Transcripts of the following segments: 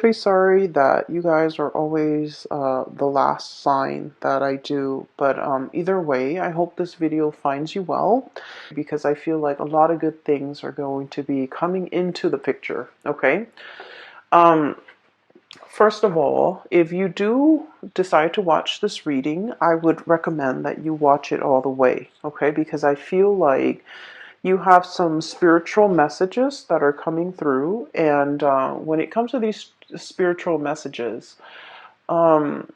Pretty sorry that you guys are always the last sign that I do, but either way, I hope this video finds you well because I feel like a lot of good things are going to be coming into the picture. Okay. Um, First of all, if you do decide to watch this reading, I would recommend that you watch it all the way. Okay, because I feel like you have some spiritual messages that are coming through, and when it comes to these spiritual messages, um,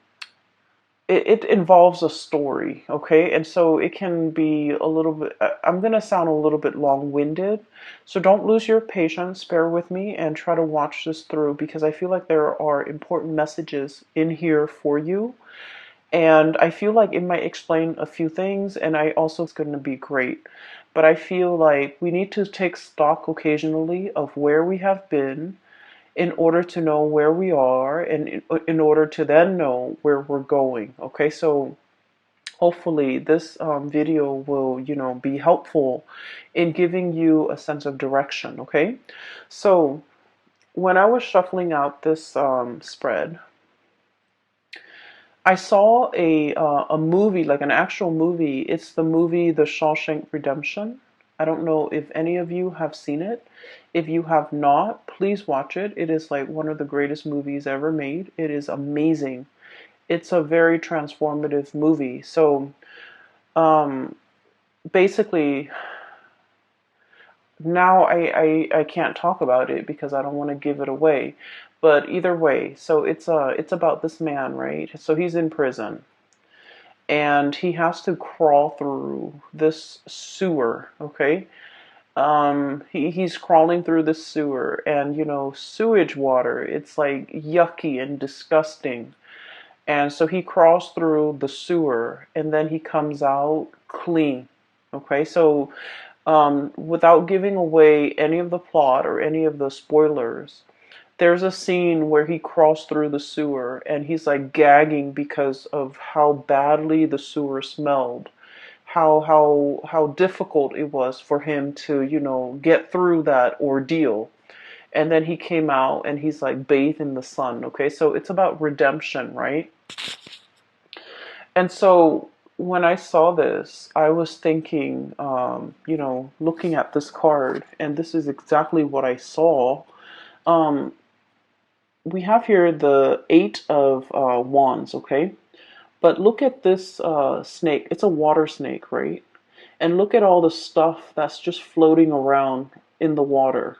it involves a story, okay? And so it can be a little bit, I'm going to sound a little bit long-winded, so don't lose your patience, bear with me, and try to watch this through because I feel like there are important messages in here for you. And I feel like it might explain a few things, and I also it's going to be great. But I feel like we need to take stock occasionally of where we have been in order to know where we are and in order to then know where we're going. Okay, so hopefully this video will, be helpful in giving you a sense of direction. Okay, so when I was shuffling out this spread, I saw a movie, like an actual movie. It's the movie The Shawshank Redemption. I don't know if any of you have seen it. If you have not, please watch it. It is like one of the greatest movies ever made. It is amazing. It's a very transformative movie. So, um, basically, now I can't talk about it because I don't want to give it away. But either way, so it's about this man, right? So he's in prison and he has to crawl through this sewer, okay? He's crawling through the sewer, and sewage water, it's like yucky and disgusting. And so he crawls through the sewer and then he comes out clean. Okay, so without giving away any of the plot or any of the spoilers, there's a scene where he crawls through the sewer and he's like gagging because of how badly the sewer smelled, how difficult it was for him to, get through that ordeal. And then he came out and he's like bathed in the sun. Okay, so it's about redemption, right? And so when I saw this, I was thinking, looking at this card, and this is exactly what I saw. Um, we have here the Eight of Wands, okay? But look at this snake. It's a water snake, right? And look at all the stuff that's just floating around in the water.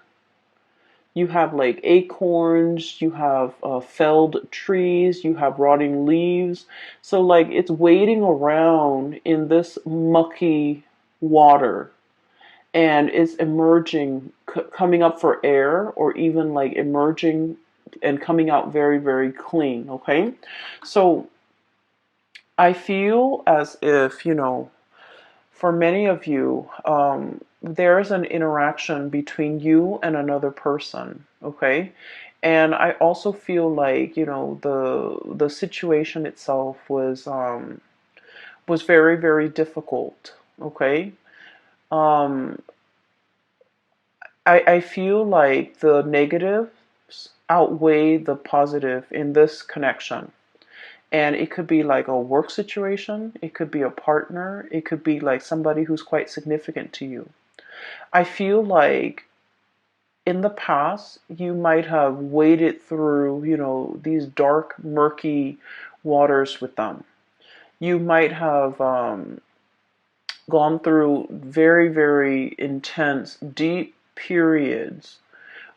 You have like acorns, you have felled trees, you have rotting leaves. So like it's wading around in this mucky water and it's emerging, coming up for air, or even like emerging and coming out very, very clean. Okay. So I feel as if, for many of you, there's an interaction between you and another person, okay? And I also feel like, the situation itself was very, very difficult, okay? Um, I feel like the negatives outweigh the positive in this connection. And it could be like a work situation, it could be a partner, it could be like somebody who's quite significant to you. I feel like in the past, you might have waded through, these dark, murky waters with them. You might have gone through very, very intense, deep periods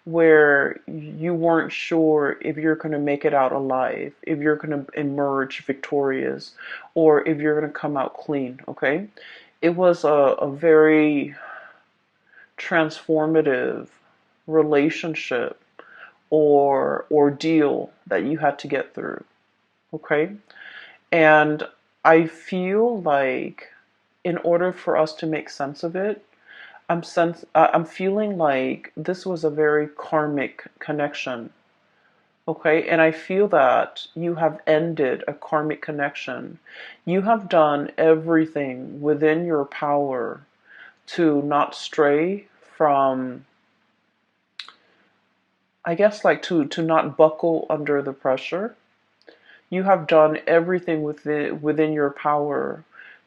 where you weren't sure if you're going to make it out alive, if you're going to emerge victorious, or if you're going to come out clean, okay? It was a very transformative relationship or ordeal that you had to get through, okay? And I feel like in order for us to make sense of it, I'm feeling like this was a very karmic connection. Okay, and I feel that you have ended a karmic connection. You have done everything within your power to not stray from I guess like to not buckle under the pressure. You have done everything within your power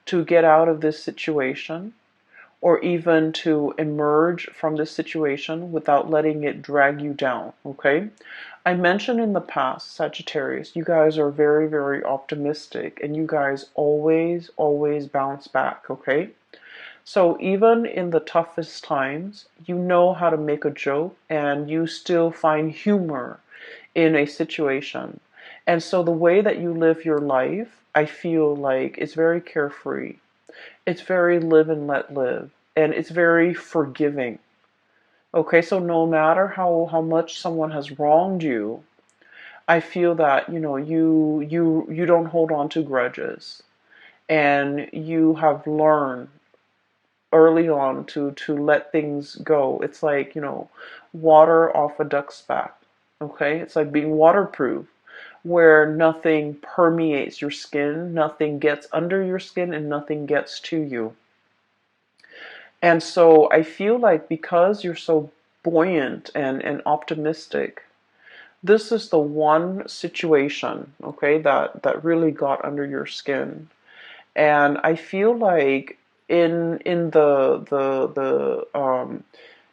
to get out of this situation, or even to emerge from this situation without letting it drag you down, okay? I mentioned in the past, Sagittarius, you guys are very, very optimistic and you guys always, always bounce back, okay? So even in the toughest times, you know how to make a joke and you still find humor in a situation. And so the way that you live your life, I feel like it's very carefree. It's very live and let live. And it's very forgiving. Okay, so no matter how much someone has wronged you, I feel that, you don't hold on to grudges. And you have learned early on to let things go. It's like, water off a duck's back. Okay? It's like being waterproof, where nothing permeates your skin, nothing gets under your skin, and nothing gets to you. And so I feel like because you're so buoyant and optimistic, this is the one situation, okay, that really got under your skin. And I feel like in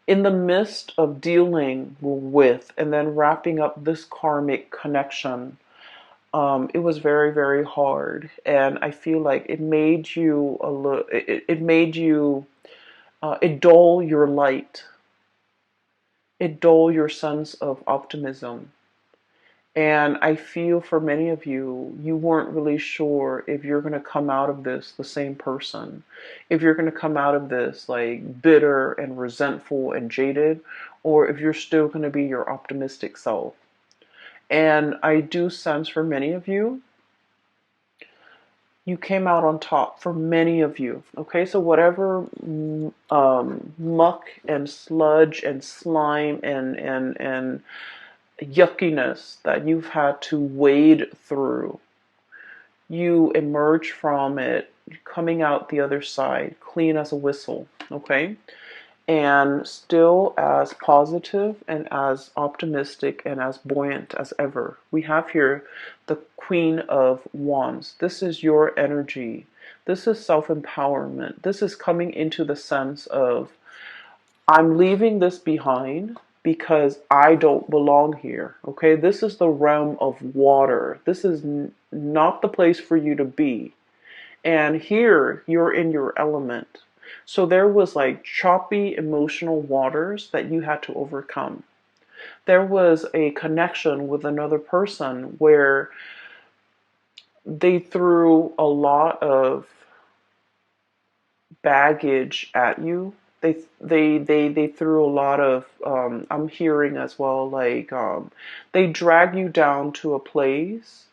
the midst of dealing with and then wrapping up this karmic connection, it was very, very hard, and I feel like it made you a little. It made you. It dull your light. It dull your sense of optimism. And I feel for many of you, you weren't really sure if you're going to come out of this the same person, if you're going to come out of this like bitter and resentful and jaded, or if you're still going to be your optimistic self. And I do sense for many of you, you came out on top for many of you. Okay, so whatever muck and sludge and slime and yuckiness that you've had to wade through, you emerge from it coming out the other side clean as a whistle, okay? And still as positive and as optimistic and as buoyant as ever. We have here the Queen of Wands. This is your energy. This is self-empowerment. This is coming into the sense of, I'm leaving this behind because I don't belong here. Okay, this is the realm of water. This is not the place for you to be. And here you're in your element. So there was like choppy emotional waters that you had to overcome. There was a connection with another person where they threw a lot of baggage at you. They threw a lot of I'm hearing as well, like they drag you down to a place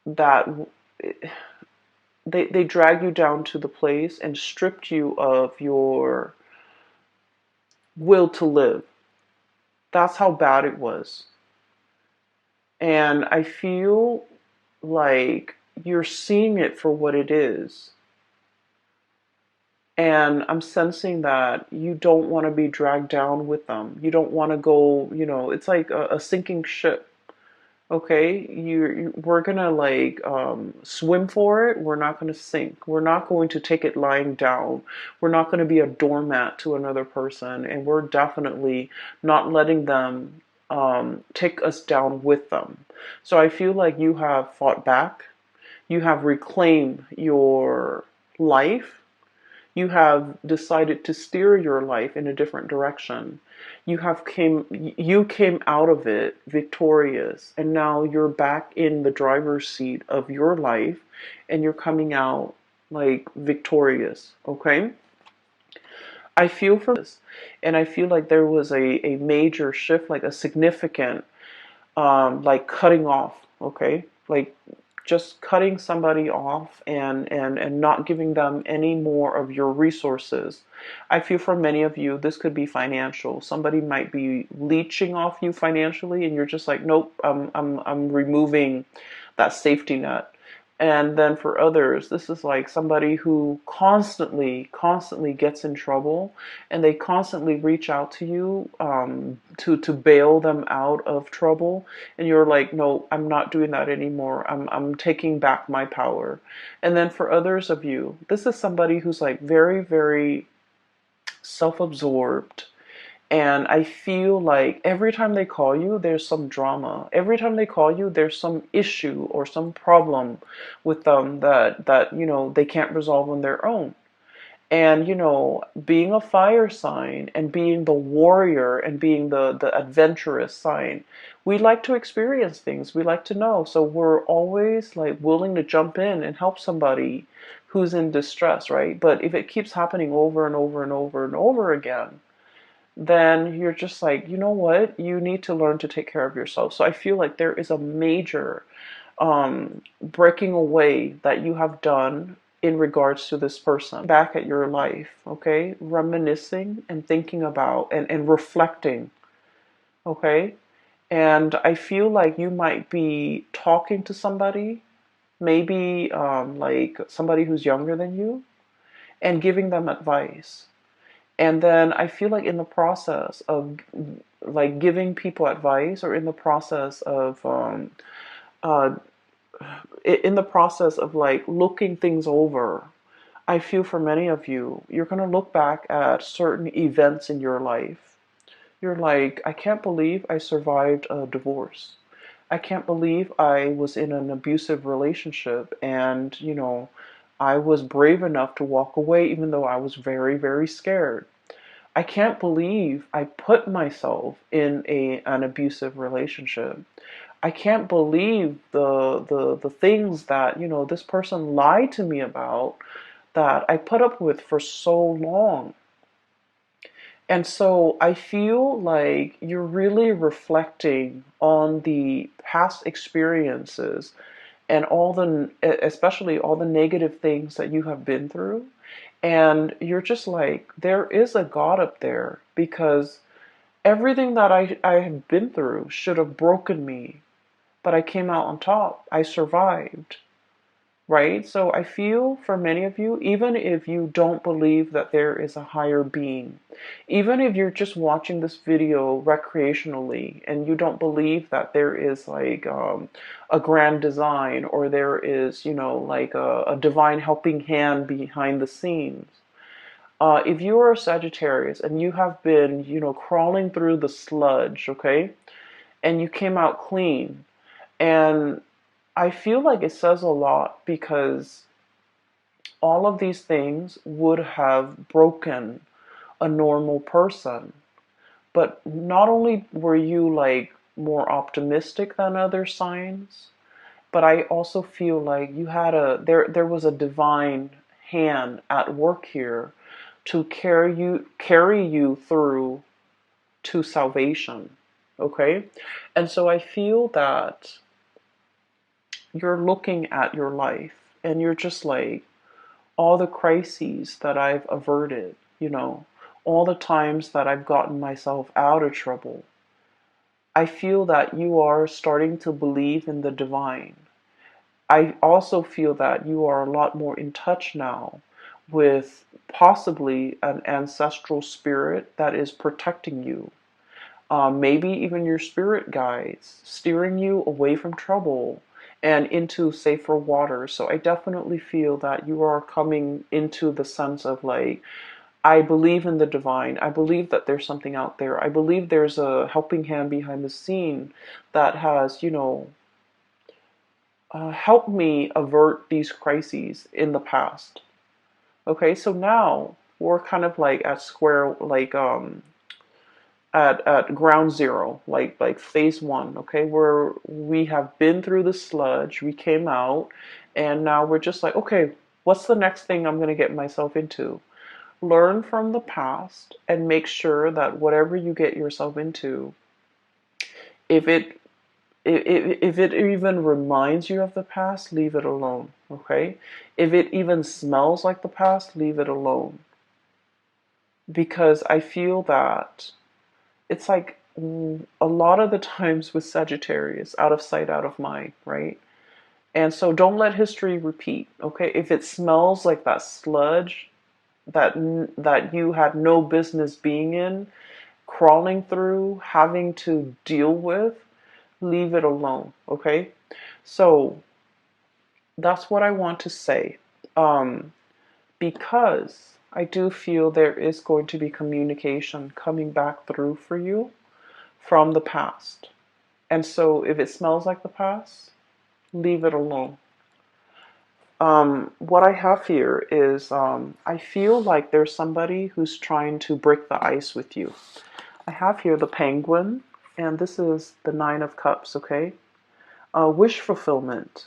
that they drag you down to the place and stripped you of your will to live. That's how bad it was. And I feel like you're seeing it for what it is. And I'm sensing that you don't want to be dragged down with them. You don't want to go, it's like a sinking ship. Okay, we're gonna like swim for it. We're not gonna sink. We're not going to take it lying down. We're not going to be a doormat to another person, and we're definitely not letting them take us down with them. So I feel like you have fought back. You have reclaimed your life. You have decided to steer your life in a different direction. You came out of it victorious, and now you're back in the driver's seat of your life, and you're coming out like victorious. Okay, I feel for this, and I feel like there was a major shift, like a significant like cutting off. Okay, like just cutting somebody off and not giving them any more of your resources. I feel for many of you, this could be financial. Somebody might be leeching off you financially, and you're just like, nope, I'm removing that safety net. And then for others, this is like somebody who constantly gets in trouble, and they constantly reach out to you to bail them out of trouble. And you're like, no, I'm not doing that anymore. I'm taking back my power. And then for others of you, this is somebody who's like very, very self-absorbed, and I feel like every time they call you, there's some drama. Every time they call you, there's some issue or some problem with them that they can't resolve on their own. And being a fire sign and being the warrior and being the adventurous sign, we like to experience things. We like to know. So we're always like willing to jump in and help somebody who's in distress, right? But if it keeps happening over and over and over and over again, then you're just like, you know what? You need to learn to take care of yourself. So I feel like there is a major breaking away that you have done in regards to this person. Back at your life, okay? Reminiscing and thinking about and reflecting, okay? And I feel like you might be talking to somebody, maybe like somebody who's younger than you, and giving them advice. And then I feel like in the process of like giving people advice, or in the process of uh, like looking things over, I feel for many of you, you're going to look back at certain events in your life. You're like, I can't believe I survived a divorce. I can't believe I was in an abusive relationship, and I was brave enough to walk away even though I was very, very scared. I can't believe I put myself in an abusive relationship. I can't believe the things that this person lied to me about, that I put up with for so long. And so I feel like you're really reflecting on the past experiences and especially all the negative things that you have been through. And you're just like, there is a God up there, because everything that I have been through should have broken me, but I came out on top. I survived, right? So I feel for many of you, even if you don't believe that there is a higher being, even if you're just watching this video recreationally and you don't believe that there is like a grand design, or there is, like a divine helping hand behind the scenes. If you are a Sagittarius and you have been, crawling through the sludge, okay, and you came out clean, and I feel like it says a lot, because all of these things would have broken a normal person. But not only were you like more optimistic than other signs, but I also feel like you had there was a divine hand at work here to carry you through to salvation. Okay? And so I feel that you're looking at your life and you're just like, all the crises that I've averted, all the times that I've gotten myself out of trouble. I feel that you are starting to believe in the divine. I also feel that you are a lot more in touch now with possibly an ancestral spirit that is protecting you. Maybe even your spirit guides, steering you away from trouble and into safer waters. So I definitely feel that you are coming into the sense of like, I believe in the divine. I believe that there's something out there. I believe there's a helping hand behind the scene that has, helped me avert these crises in the past. Okay, so now we're kind of like at square, like at ground zero, like phase one, okay, where we have been through the sludge, we came out, and now we're just like, okay, what's the next thing I'm going to get myself into? Learn from the past and make sure that whatever you get yourself into, if it if it even reminds you of the past, leave it alone, okay? If it even smells like the past, leave it alone. Because I feel that it's like a lot of the times with Sagittarius, out of sight, out of mind, right? And so don't let history repeat, okay? If it smells like that sludge that you had no business being in, crawling through, having to deal with, leave it alone, okay? So that's what I want to say. Um, because I do feel there is going to be communication coming back through for you from the past. And so if it smells like the past, leave it alone. What I have here is I feel like there's somebody who's trying to break the ice with you. I have here the penguin, and this is the Nine of Cups, okay? Wish fulfillment.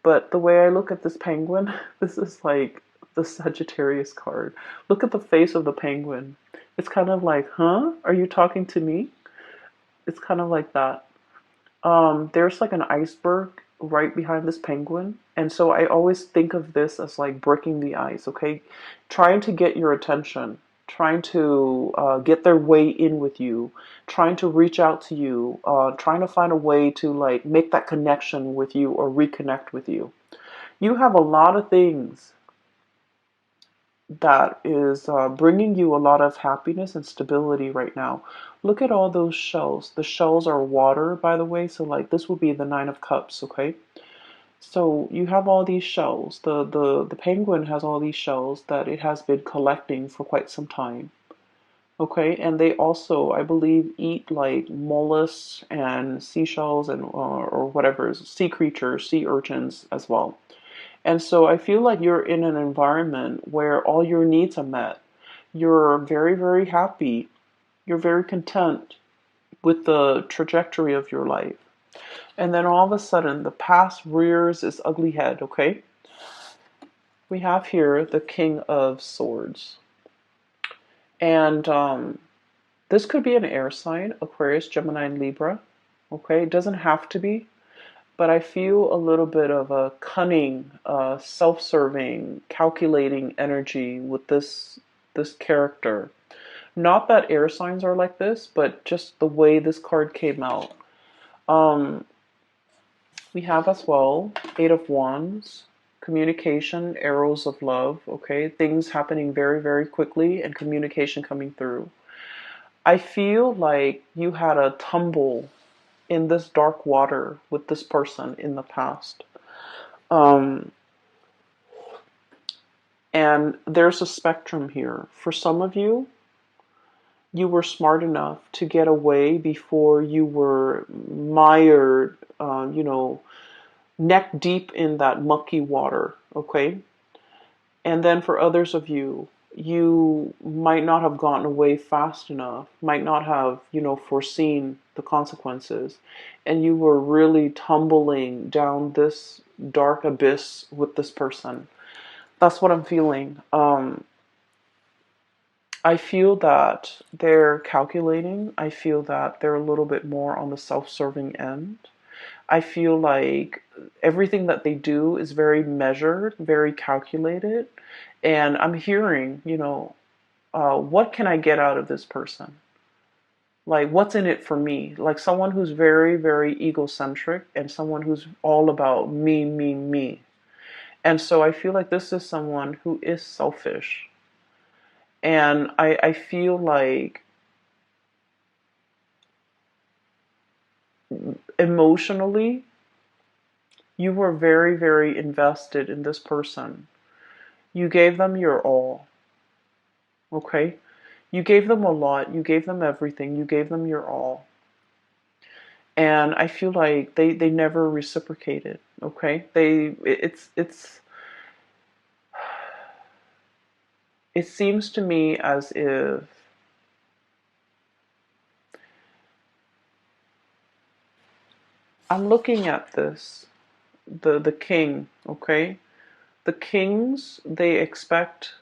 But the way I look at this penguin, this is like the Sagittarius card. Look at the face of the penguin. It's kind of like, huh? Are you talking to me? It's kind of like that. There's like an iceberg right behind this penguin. And so I always think of this as like breaking the ice, okay? Trying to get your attention, trying to get their way in with you, trying to reach out to you, trying to find a way to like make that connection with you or reconnect with you. You have a lot of things that is bringing you a lot of happiness and stability right now. Look at all those shells. The shells are water, by the way, so like this would be the Nine of Cups, okay? So you have all these shells. The penguin has all these shells that it has been collecting for quite some time. Okay, and they also, I believe, eat like mollusks and seashells and or whatever, sea creatures, sea urchins as well. And so I feel like you're in an environment where all your needs are met. You're very, very happy. You're very content with the trajectory of your life. And then all of a sudden, the past rears its ugly head, okay? We have here the King of Swords. And this could be an air sign, Aquarius, Gemini, and Libra. Okay, it doesn't have to be, but I feel a little bit of a cunning, self-serving, calculating energy with this character. Not that air signs are like this, but just the way this card came out. Um, we have as well Eight of Wands, communication, arrows of love. Okay, things happening very, very quickly, and communication coming through. I feel like you had a tumble in this dark water with this person in the past. Um, and there's a spectrum here. For some of you, you were smart enough to get away before you were mired, neck deep in that mucky water, okay? And then for others of you, you might not have gotten away fast enough, might not have, foreseen the consequences. And you were really tumbling down this dark abyss with this person. That's what I'm feeling. I feel that they're calculating. I feel that they're a little bit more on the self-serving end. I feel like everything that they do is very measured, very calculated. And I'm hearing, what can I get out of this person? Like, what's in it for me? Like someone who's very, very egocentric and someone who's all about me, me, me. And so I feel like this is someone who is selfish. And I feel like emotionally, you were very, very invested in this person. You gave them your all. Okay? You gave them a lot. You gave them everything. You gave them your all. And I feel like they never reciprocated. Okay? It seems to me as if I'm looking at this, the king, okay? The kings, they expect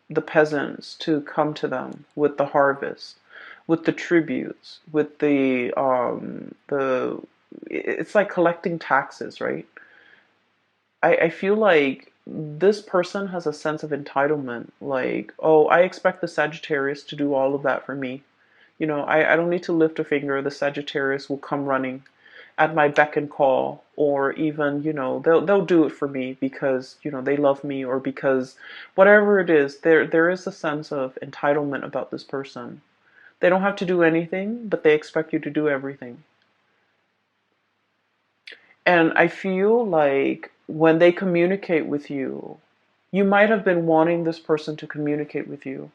the peasants to come to them with the harvest, with the tributes, with the it's like collecting taxes, right? I feel like this person has a sense of entitlement, like, oh, I expect the Sagittarius to do all of that for me. I don't need to lift a finger, the Sagittarius will come running. at my beck and call, or even, they'll do it for me because, they love me, or because whatever it is, there is a sense of entitlement about this person. They don't have to do anything, but they expect you to do everything. And I feel like when they communicate with you, you might have been wanting this person to communicate with you.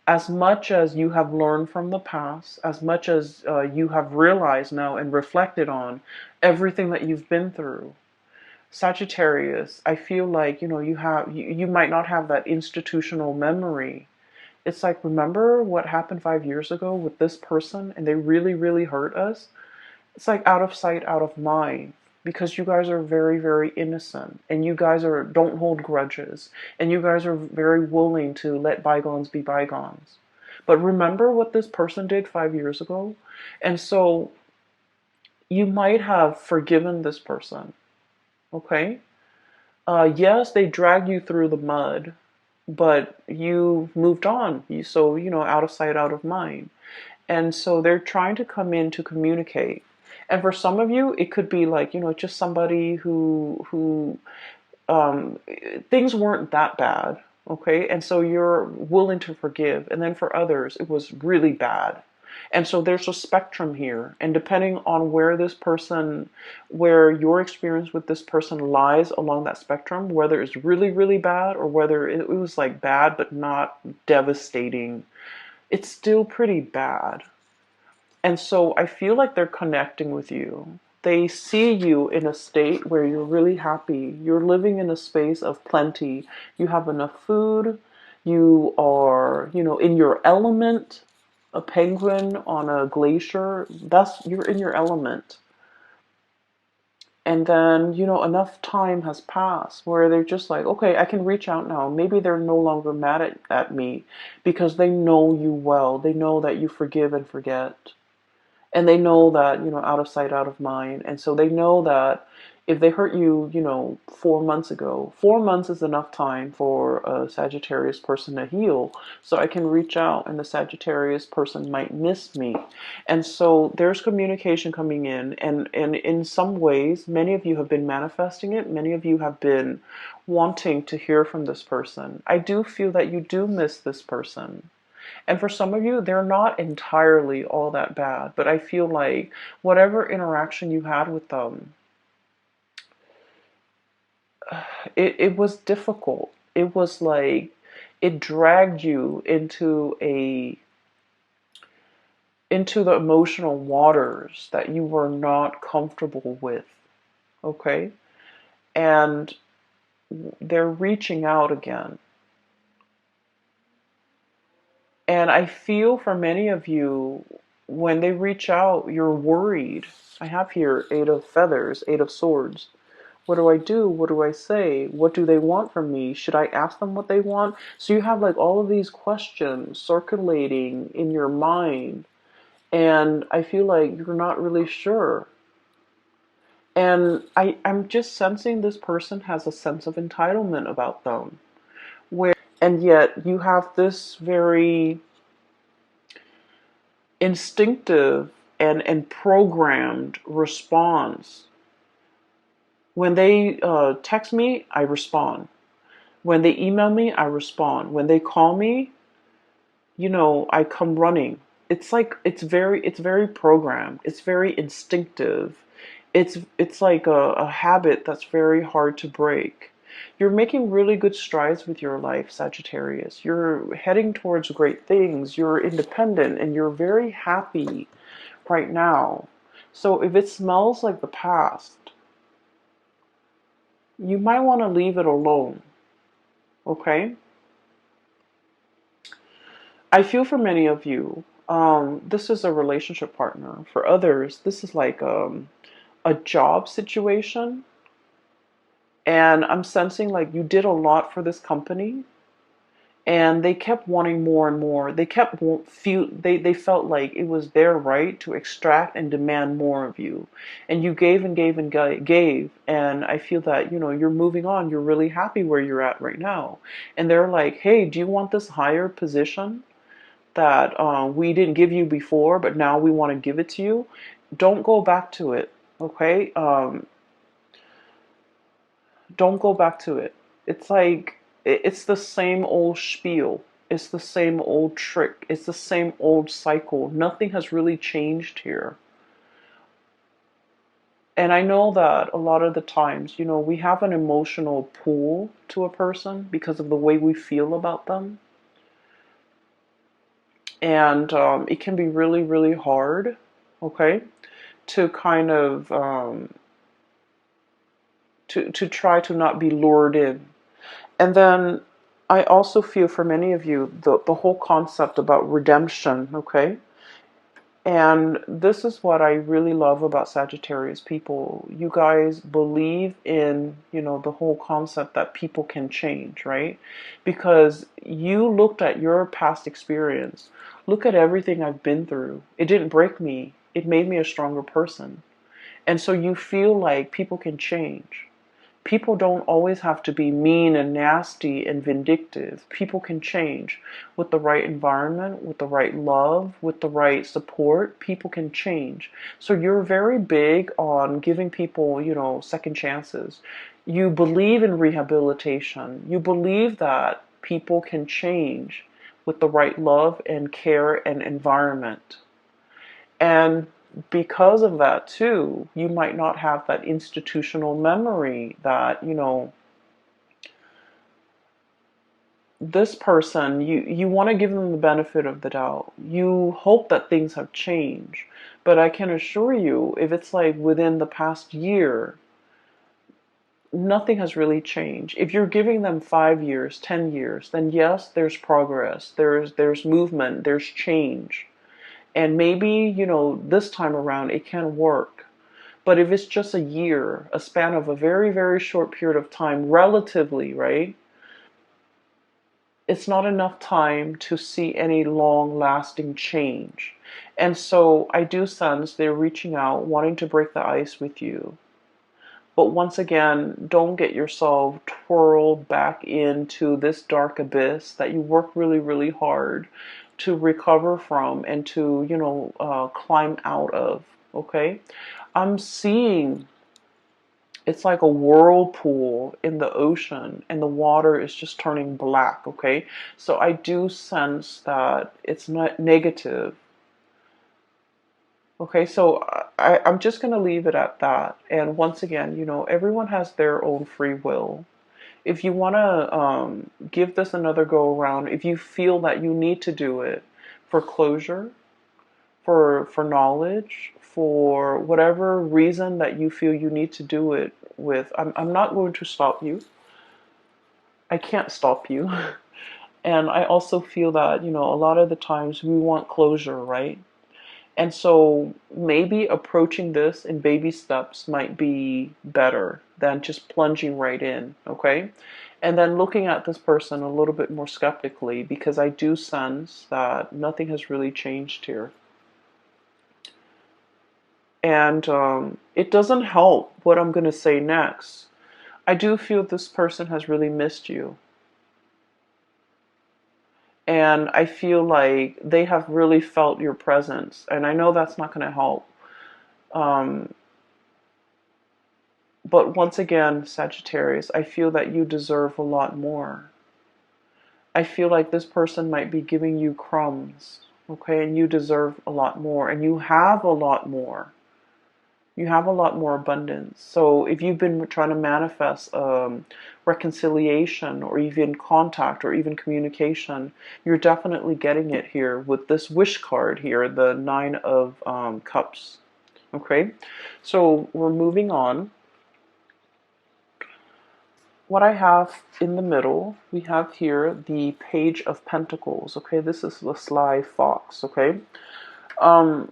As much as you have learned from the past, as much as you have realized now and reflected on everything that you've been through, Sagittarius, I feel like, you might not have that institutional memory. It's like, remember what happened 5 years ago with this person and they really, really hurt us? It's like out of sight, out of mind, because you guys are very, very innocent, and you guys don't hold grudges, and you guys are very willing to let bygones be bygones. But remember what this person did 5 years ago? And so you might have forgiven this person, okay? Yes, they dragged you through the mud, but you moved on. So, out of sight, out of mind. And so they're trying to come in to communicate. And for some of you, it could be like, just somebody who um, things weren't that bad, okay? And so you're willing to forgive. And then for others, it was really bad. And so there's a spectrum here. And depending on where your experience with this person lies along that spectrum, whether it's really, really bad or whether it was like bad but not devastating, it's still pretty bad. And so I feel like they're connecting with you. They see you in a state where you're really happy. You're living in a space of plenty. You have enough food. You are, in your element. A penguin on a glacier, you're in your element. And then, enough time has passed where they're just like, okay, I can reach out now. Maybe they're no longer mad at me because they know you well. They know that you forgive and forget. And they know that, out of sight, out of mind. And so they know that if they hurt you, 4 months ago, 4 months is enough time for a Sagittarius person to heal. So I can reach out and the Sagittarius person might miss me. And so there's communication coming in. And in some ways, many of you have been manifesting it. Many of you have been wanting to hear from this person. I do feel that you do miss this person. And for some of you, they're not entirely all that bad, but I feel like whatever interaction you had with them, it was difficult. It was like it dragged you into the emotional waters that you were not comfortable with. Okay? And they're reaching out again. And I feel for many of you, when they reach out, you're worried. I have here 8 of feathers, 8 of swords. What do I do? What do I say? What do they want from me? Should I ask them what they want? So you have like all of these questions circulating in your mind. And I feel like you're not really sure. And I'm just sensing this person has a sense of entitlement about them. And yet you have this very instinctive and programmed response. When they text me, I respond. When they email me, I respond. When they call me, I come running. It's like it's very programmed. It's very instinctive. It's like a habit that's very hard to break. You're making really good strides with your life, Sagittarius. You're heading towards great things. You're independent and you're very happy right now. So if it smells like the past, you might want to leave it alone. Okay? I feel for many of you, this is a relationship partner. For others, this is like a job situation. And I'm sensing like you did a lot for this company and they kept wanting more and more. They felt like it was their right to extract and demand more of you. And you gave and gave and gave. And I feel that, you're moving on. You're really happy where you're at right now. And they're like, hey, do you want this higher position that we didn't give you before, but now we want to give it to you? Don't go back to it. Okay? Don't go back to it. It's like, it's the same old spiel. It's the same old trick. It's the same old cycle. Nothing has really changed here. And I know that a lot of the times, we have an emotional pull to a person because of the way we feel about them. And it can be really, really hard, okay, to kind of to try to not be lured in. And then I also feel for many of you the whole concept about redemption, okay? And this is what I really love about Sagittarius people. You guys believe in, the whole concept that people can change, right? Because you looked at your past experience. Look at everything I've been through. It didn't break me. It made me a stronger person. And so you feel like people can change. People don't always have to be mean and nasty and vindictive. People can change with the right environment, with the right love, with the right support. People can change. So you're very big on giving people, second chances. You believe in rehabilitation. You believe that people can change with the right love and care and environment. And because of that, too, you might not have that institutional memory that, this person, you want to give them the benefit of the doubt. You hope that things have changed. But I can assure you, if it's like within the past year, nothing has really changed. If you're giving them 5 years, 10 years, then yes, there's progress, there's movement, there's change. And maybe, this time around it can work. But if it's just a year, a span of a very, very short period of time, relatively, right? It's not enough time to see any long lasting change. And so I do sense they're reaching out, wanting to break the ice with you. But once again, don't get yourself twirled back into this dark abyss that you work really, really hard to recover from and to, climb out of. Okay? I'm seeing it's like a whirlpool in the ocean and the water is just turning black. Okay? So I do sense that it's not negative. Okay, so I'm just going to leave it at that. And once again, everyone has their own free will. If you want to give this another go around, if you feel that you need to do it for closure, for knowledge, for whatever reason that you feel you need to do it with, I'm not going to stop you. I can't stop you. And I also feel that, a lot of the times we want closure, right? And so maybe approaching this in baby steps might be better than just plunging right in, okay? And then looking at this person a little bit more skeptically because I do sense that nothing has really changed here. And it doesn't help what I'm going to say next. I do feel this person has really missed you. And I feel like they have really felt your presence. And I know that's not going to help. Um, But once again, Sagittarius, I feel that you deserve a lot more. I feel like this person might be giving you crumbs, okay? And you deserve a lot more. And you have a lot more. You have a lot more abundance. So if you've been trying to manifest reconciliation or even contact or even communication, you're definitely getting it here with this wish card here, the Nine of Cups, okay? So we're moving on. What I have in the middle, we have here the Page of Pentacles, okay? This is the sly fox, okay? Um,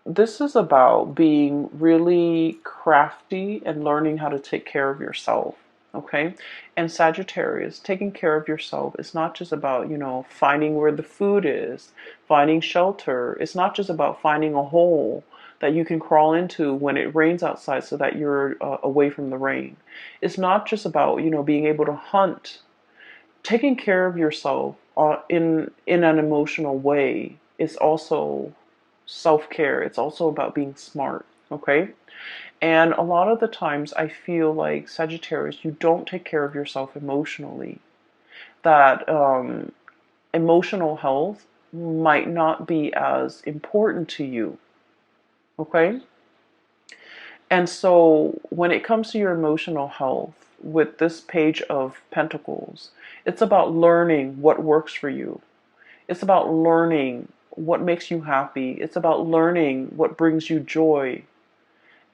this is about being really crafty and learning how to take care of yourself, okay? And Sagittarius, taking care of yourself is not just about, finding where the food is, finding shelter. It's not just about finding a hole that you can crawl into when it rains outside so that you're away from the rain. It's not just about, being able to hunt. Taking care of yourself in an emotional way is also self-care. It's also about being smart. Okay. And a lot of the times I feel like Sagittarius, you don't take care of yourself emotionally. That emotional health might not be as important to you. Okay. And so when it comes to your emotional health, with this Page of Pentacles, it's about learning what works for you. It's about learning what makes you happy. It's about learning what brings you joy.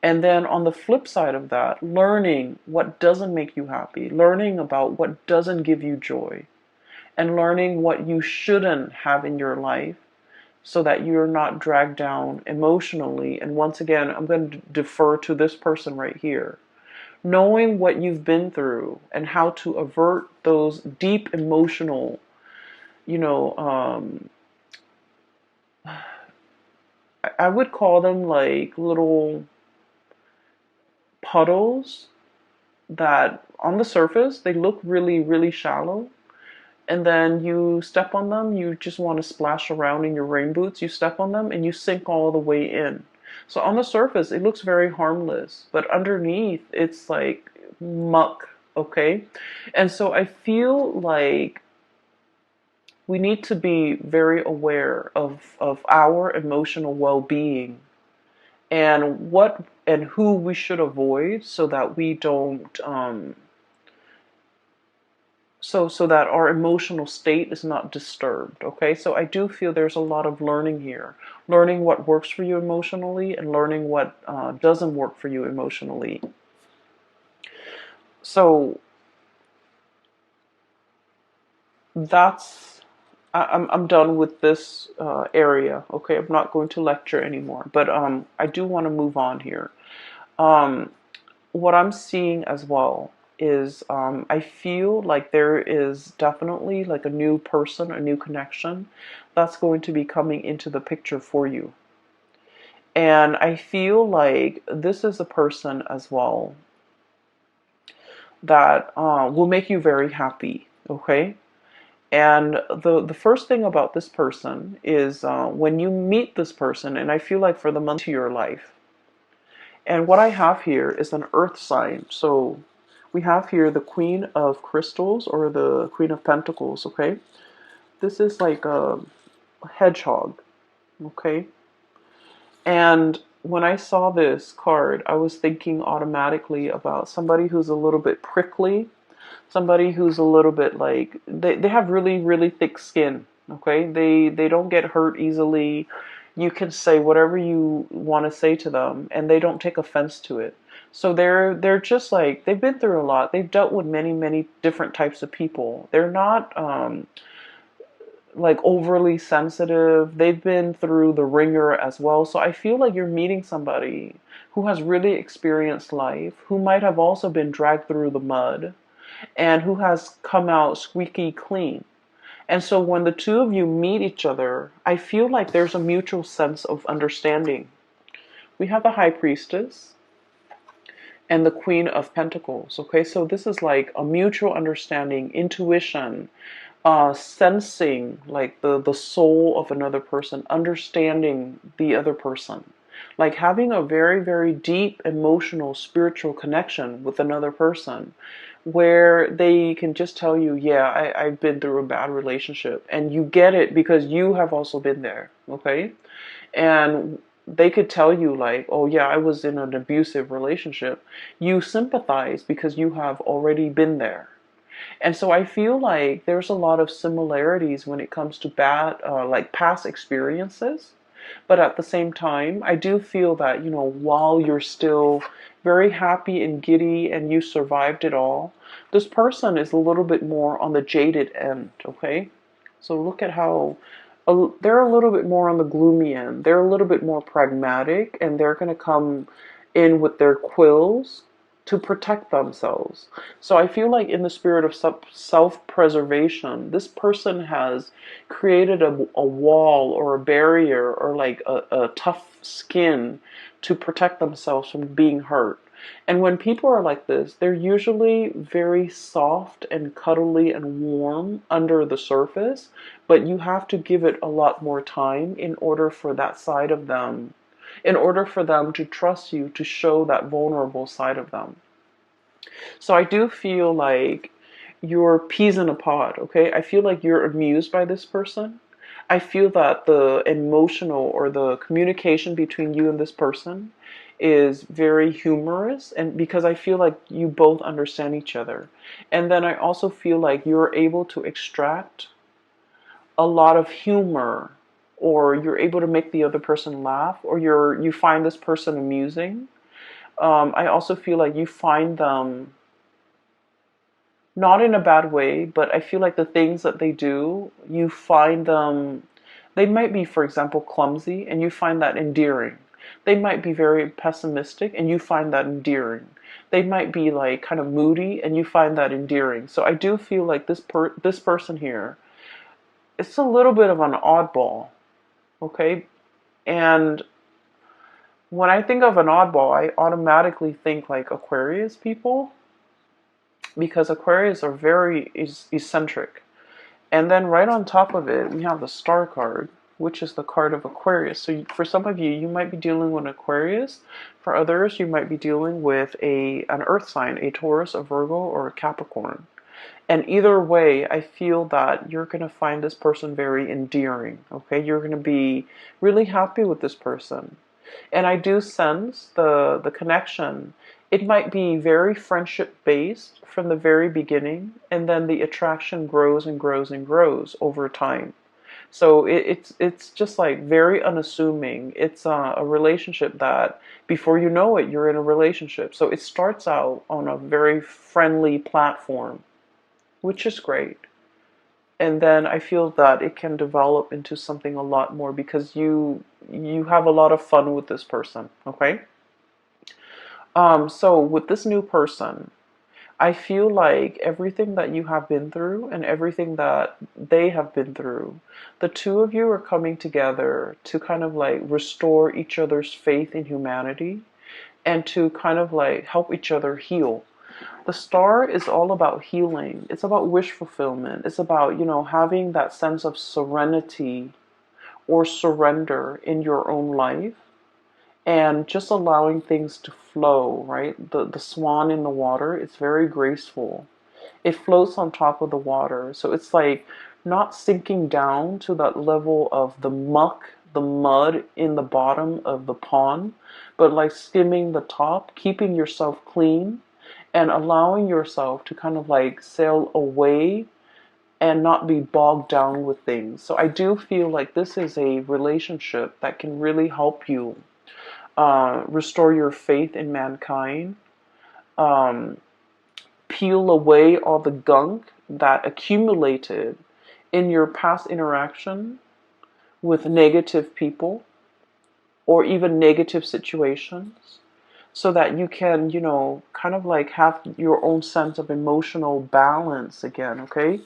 And then on the flip side of that, learning what doesn't make you happy, learning about what doesn't give you joy, and learning what you shouldn't have in your life so that you're not dragged down emotionally. And once again, I'm going to defer to this person right here. Knowing what you've been through and how to avert those deep emotional, you know, I would call them like little puddles that on the surface they look really, really shallow. And then you step on them, you just want to splash around in your rain boots, you step on them and you sink all the way in. So on the surface, it looks very harmless, but underneath, it's like muck, okay? And so I feel like we need to be very aware of our emotional well-being and what and who we should avoid so that we don't so that our emotional state is not disturbed. Okay, so I do feel there's a lot of learning here, learning what works for you emotionally and learning what doesn't work for you emotionally. So that's I'm done with this area. Okay, I'm not going to lecture anymore, but I do want to move on here. um, what I'm seeing as well is I feel like there is definitely like a new person, a new connection that's going to be coming into the picture for you. And I feel like this is a person as well that will make you very happy. Okay. And the first thing about this person is when you meet this person, and I feel like for the month of your life, and what I have here is an earth sign. So we have here the Queen of Crystals or the Queen of Pentacles, okay? This is like a hedgehog, okay? And when I saw this card, I was thinking automatically about somebody who's a little bit prickly, somebody who's a little bit like, they have really, really thick skin, okay? They don't get hurt easily. You can say whatever you want to say to them, and they don't take offense to it. So they're just like, they've been through a lot. They've dealt with many, many different types of people. They're not like overly sensitive. They've been through the ringer as well. So I feel like you're meeting somebody who has really experienced life, who might have also been dragged through the mud, and who has come out squeaky clean. And so when the two of you meet each other, I feel like there's a mutual sense of understanding. We have the High Priestess and the Queen of Pentacles. Okay, so this is like a mutual understanding, intuition, sensing like the soul of another person, understanding the other person, like having a very, very deep emotional, spiritual connection with another person where they can just tell you, yeah, I've been through a bad relationship. And you get it because you have also been there, okay? And they could tell you like, oh yeah, I was in an abusive relationship. You sympathize because you have already been there. And so I feel like there's a lot of similarities when it comes to bad, like past experiences. But at the same time, I do feel that, while you're still very happy and giddy and you survived it all, this person is a little bit more on the jaded end, okay? So look at how they're a little bit more on the gloomy end. They're a little bit more pragmatic, and they're going to come in with their quills to protect themselves. So I feel like in the spirit of self-preservation, this person has created a wall or a barrier or like a tough skin to protect themselves from being hurt. And when people are like this, they're usually very soft and cuddly and warm under the surface, but you have to give it a lot more time in order for that side of them in order for them to trust you, to show that vulnerable side of them. So I do feel like you're peas in a pod, okay? I feel like you're amused by this person. I feel that the emotional or the communication between you and this person is very humorous, and because I feel like you both understand each other. And then I also feel like you're able to extract a lot of humor, or you're able to make the other person laugh, or you find this person amusing. I also feel like you find them not in a bad way, but I feel like the things that they do, you find them, they might be, for example, clumsy, and you find that endearing. They might be very pessimistic, and you find that endearing. They might be like kind of moody, and you find that endearing. So I do feel like this person here, it's a little bit of an oddball, okay? And when I think of an oddball, I automatically think like Aquarius people, because Aquarius are very eccentric. And then right on top of it, we have the Star card, which is the card of Aquarius. So for some of you, you might be dealing with Aquarius. For others, you might be dealing with an earth sign, a Taurus, a Virgo, or a Capricorn. And either way, I feel that you're going to find this person very endearing, okay? You're going to be really happy with this person. And I do sense the connection. It might be very friendship based from the very beginning, and then the attraction grows and grows and grows over time. So it's just like very unassuming. It's a relationship that before you know it, you're in a relationship. So it starts out on a very friendly platform, which is great. And then I feel that it can develop into something a lot more because you have a lot of fun with this person, okay? So with this new person, I feel like everything that you have been through and everything that they have been through, the two of you are coming together to kind of like restore each other's faith in humanity and to kind of like help each other heal. The star is all about healing. It's about wish fulfillment. It's about, having that sense of serenity or surrender in your own life and just allowing things to flow, right? The swan in the water, it's very graceful. It floats on top of the water. So it's like not sinking down to that level of the muck, the mud in the bottom of the pond, but like skimming the top, keeping yourself clean and allowing yourself to kind of like sail away and not be bogged down with things. So I do feel like this is a relationship that can really help you restore your faith in mankind, um, peel away all the gunk that accumulated in your past interaction with negative people or even negative situations, so that you can, kind of like have your own sense of emotional balance again, okay?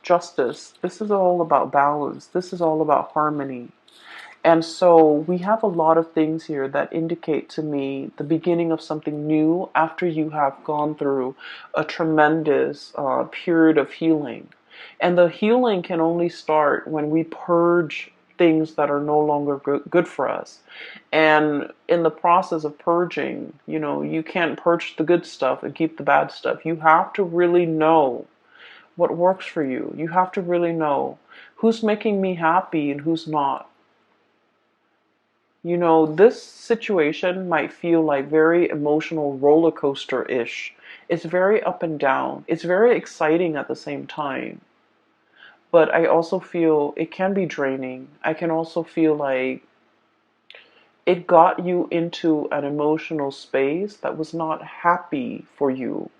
Justice. This is all about balance. This is all about harmony. And so we have a lot of things here that indicate to me the beginning of something new after you have gone through a tremendous period of healing. And the healing can only start when we purge things that are no longer good for us. And in the process of purging, you can't purge the good stuff and keep the bad stuff. You have to really know what works for you. You have to really know who's making me happy and who's not. This situation might feel like very emotional roller coaster-ish. It's very up and down. It's very exciting at the same time. But I also feel it can be draining. I can also feel like it got you into an emotional space that was not happy for you.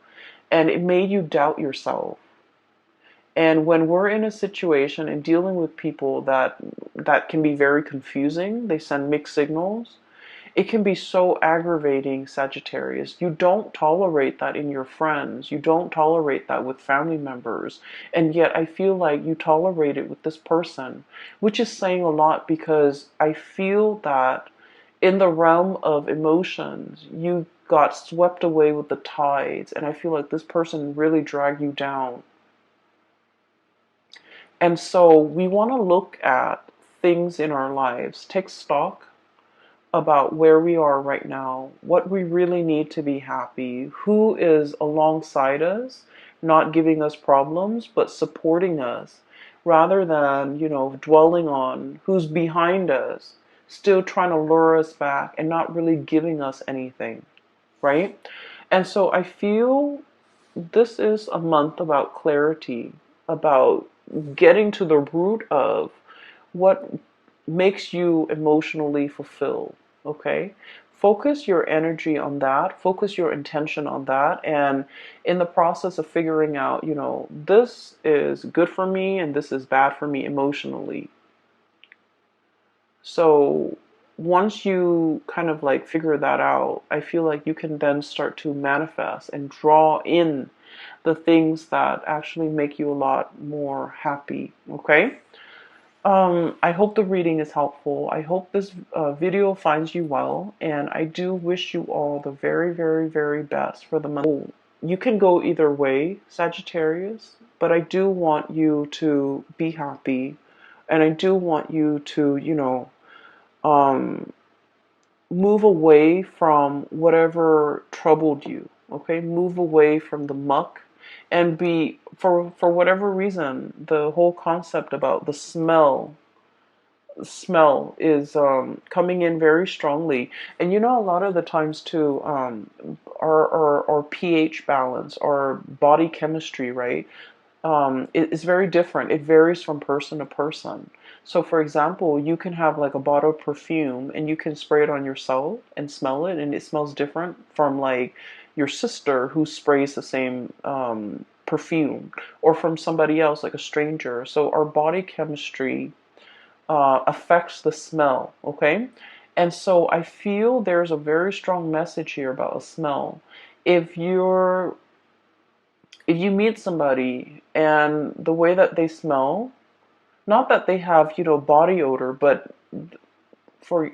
And it made you doubt yourself. And when we're in a situation and dealing with people that can be very confusing, they send mixed signals, it can be so aggravating, Sagittarius. You don't tolerate that in your friends. You don't tolerate that with family members. And yet I feel like you tolerate it with this person, which is saying a lot, because I feel that in the realm of emotions, you got swept away with the tides. And I feel like this person really dragged you down. And so we want to look at things in our lives, take stock about where we are right now, what we really need to be happy, who is alongside us, not giving us problems, but supporting us, rather than, dwelling on who's behind us, still trying to lure us back and not really giving us anything, right? And so I feel this is a month about clarity, about getting to the root of what makes you emotionally fulfilled. Okay? Focus your energy on that, focus your intention on that, and in the process of figuring out, this is good for me and this is bad for me emotionally. So once you kind of like figure that out, I feel like you can then start to manifest and draw in the things that actually make you a lot more happy. Okay? I hope the reading is helpful. I hope this video finds you well, and I do wish you all the very, very, very best for the month. You can go either way, Sagittarius, but I do want you to be happy, and I do want you to, um, move away from whatever troubled you. Okay, move away from the muck, and be for whatever reason, the whole concept about the smell is coming in very strongly. And a lot of the times too, our pH balance, our body chemistry, right, is very different. It varies from person to person. So for example, you can have like a bottle of perfume and you can spray it on yourself and smell it, and it smells different from like your sister who sprays the same perfume, or from somebody else, like a stranger. So our body chemistry affects the smell, okay? And so I feel there's a very strong message here about a smell. If you're if you meet somebody and the way that they smell, not that they have, body odor, but for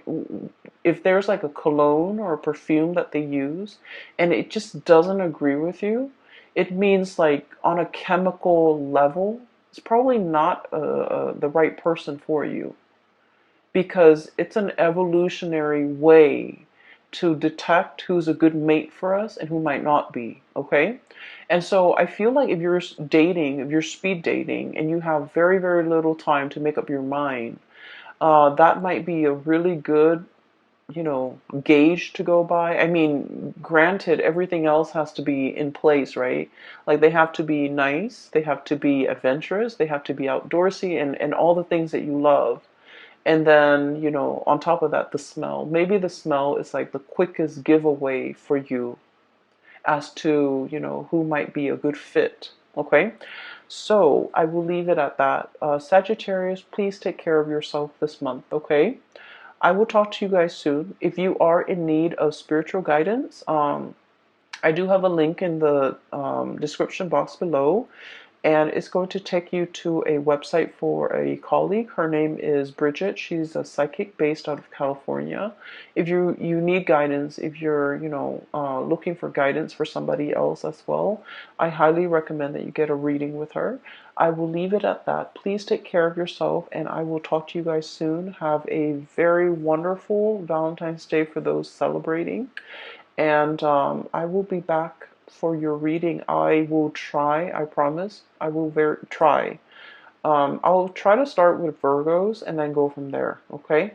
if there's like a cologne or a perfume that they use and it just doesn't agree with you, it means like on a chemical level, it's probably not the right person for you, because it's an evolutionary way to detect who's a good mate for us and who might not be, okay? And so I feel like if you're dating, if you're speed dating, and you have very, very little time to make up your mind, that might be a really good, gauge to go by. I mean, granted, everything else has to be in place, right? Like they have to be nice, they have to be adventurous, they have to be outdoorsy, and all the things that you love. And then, on top of that, the smell. Maybe the smell is like the quickest giveaway for you as to, who might be a good fit. Okay? So I will leave it at that. Sagittarius, please take care of yourself this month. Okay? I will talk to you guys soon. If you are in need of spiritual guidance, I do have a link in the description box below, and it's going to take you to a website for a colleague. Her name is Bridget. She's a psychic based out of California. If you need guidance, if you're looking for guidance for somebody else as well, I highly recommend that you get a reading with her. I will leave it at that. Please take care of yourself, and I will talk to you guys soon. Have a very wonderful Valentine's Day for those celebrating, and I will be back for your reading. I will try, I promise, I will try. I'll try to start with Virgos and then go from there, okay?